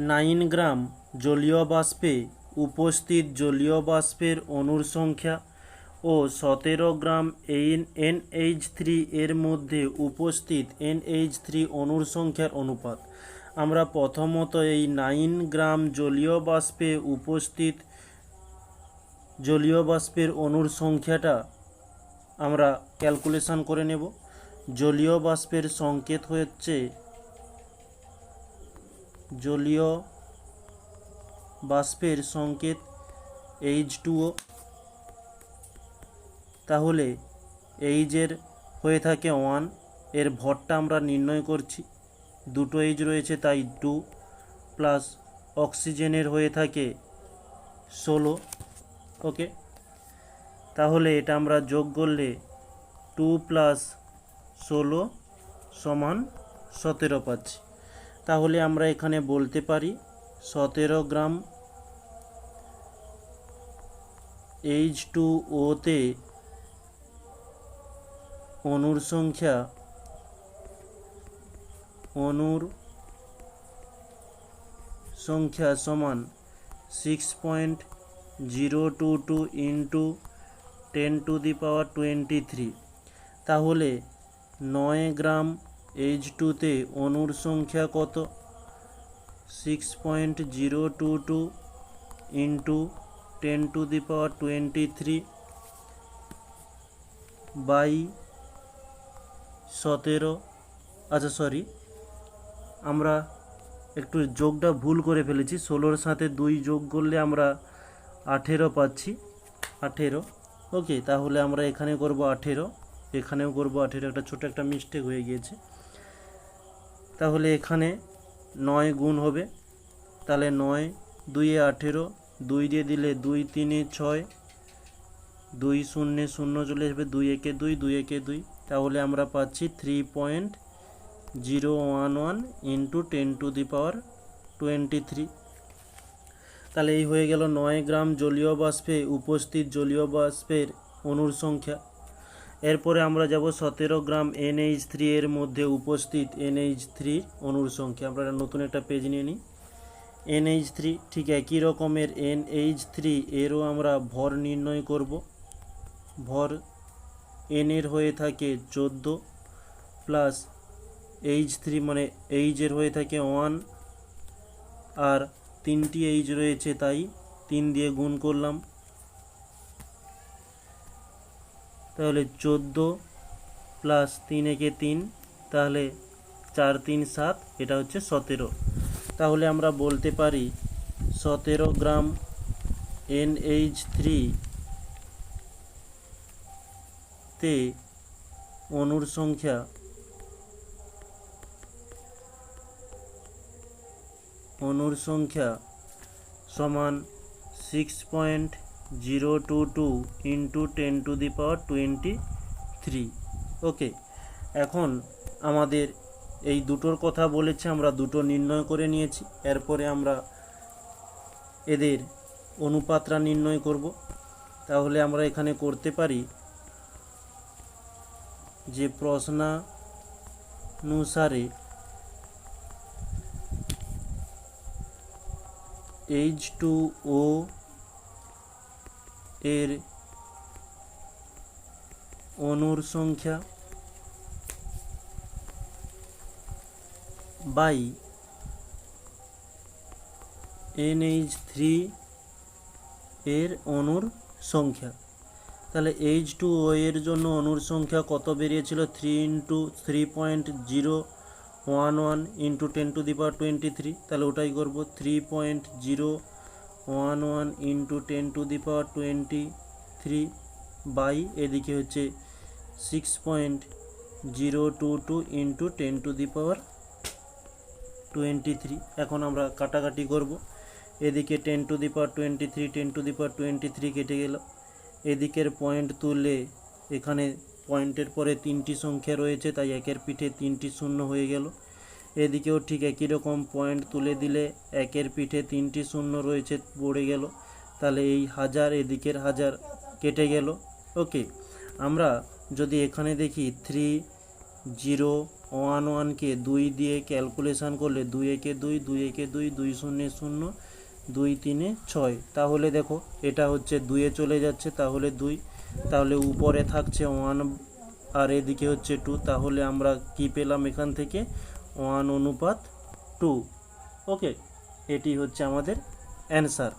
9 গ্রাম জলীয় বাষ্পে উপস্থিত জলীয় বাষ্পের অণুর সংখ্যা ও 17 গ্রাম NH3 এর মধ্যে উপস্থিত NH3 অণুর সংখ্যার অনুপাত। আমরা প্রথমত এই 9 গ্রাম জলীয় বাষ্পে উপস্থিত জলীয় বাষ্পের অণুর সংখ্যাটা আমরা ক্যালকুলেশন করে নেব। জলীয় বাষ্পের সংকেত হচ্ছে জলীয় বাষ্পের সংকেত H2O। তাহলে H এর হয়ে থাকে 1, এর ভরটা আমরা নির্ণয় করছি, দুটো H রয়েছে তাই 2, প্লাস অক্সিজেনের হয়ে থাকে 16। ওকে, তাহলে এটা আমরা যোগ করলে 2 + 16 = 17 পাচ্ছি। তাহলে আমরা এখানে বলতে পারি 17 গ্রাম H2O তে অণুর সংখ্যা সমান 6.022 × 10⁻23। তাহলে 9 গ্রাম H2 তে অণুর সংখ্যা কত? 6.022 × 10⁻23 বাই 17। আচ্ছা সরি, আমরা একটু যোগটা ভুল করে ফেলেছি, 16-র সাথে 2 যোগ করলে আমরা 18 পাচ্ছি, 18। ওকে, তাহলে আমরা এখানে করব 18, এখানেও করব 18, একটা ছোট একটা মিস্টেক হয়ে গিয়েছে। তাহলে এখানে 9 গুণ হবে, তাহলে 9 2 এ 18, 2 দিয়ে দিলে 2 3 এ 6, 2 0 0 চলে আসবে, 2 1 2, 2 1 2, তাহলে আমরা পাচ্ছি 3.011 × 10⁻23। তাহলে এই হয়ে গেল 9 গ্রাম জলীয় বাষ্পে উপস্থিত জলীয় বাষ্পের অণুর সংখ্যা। এরপরে আমরা যাব 17 গ্রাম NH3 এর মধ্যে উপস্থিত NH3 অণুর সংখ্যা। আমরা নতুন একটা পেজ নিয়ে নিই। NH3 ঠিক একই রকমের NH3 এরও আমরা ভর নির্ণয় করব। ভর N এর হয়ে থাকে 14, প্লাস H3 মানে H এর হয়ে থাকে 1, আর 3টি H রয়েছে তাই 3 দিয়ে গুণ করলাম, তাহলে 14 প্লাস 3 একে 3, তাহলে 4 3 7, এটা হচ্ছে 17। তাহলে আমরা বলতে পারি 17 গ্রাম NH3 তে অণুর সংখ্যা সমান 6.022 × 10⁻23। ওকে, এখন আমাদের এই দুটোর কথা বলেছে, আমরা দুটো নির্ণয় করে নিয়েছি। এরপরে আমরা এদের অনুপাতটা নির্ণয় করব। তাহলে আমরা এখানে করতে পারি যে প্রশ্নানুসারে H2O এর অণুর সংখ্যা বাই NH3 এর অণুর সংখ্যা। তাহলে H2O এর জন্য অণুর সংখ্যা কত বেরিয়েছিল? 3.011 × 10⁻23। তাহলে ওটাই করব, 3.011 × 10⁻23 বাই এদিকে হচ্ছে 6.022 × 10⁻23। এখন আমরা কাটাকাটি করব, এদিকে 10⁻23 10⁻23 কেটে গেল, এদিকের পয়েন্ট তুললে এখানে পয়েন্টের পরে 3টি সংখ্যা রয়েছে তাই একের পিঠে 3টি শূন্য হয়ে গেল। এদিকেও ঠিক একই রকম পয়েন্ট তুলে দিলে একের পিঠে 3টি শূন্য রয়েছে পড়ে গেল, তাহলে এই 1000 এদিকের 1000 কেটে গেল। ওকে, আমরা যদি এখানে দেখি 3 0 ওয়ান ওয়ানকে 2 দিয়ে ক্যালকুলেশান করলে 2 একে 2, 2 একে 2, 2 শূন্যে 0, 2 3 6। তাহলে দেখো এটা হচ্ছে 2 এ চলে যাচ্ছে, তাহলে 2, তাহলে উপরে থাকছে 1 আর এদিকে হচ্ছে 2। তাহলে আমরা কি পেলাম এখান থেকে? 1:2। ওকে, এটি হচ্ছে আমাদের অ্যান্সার।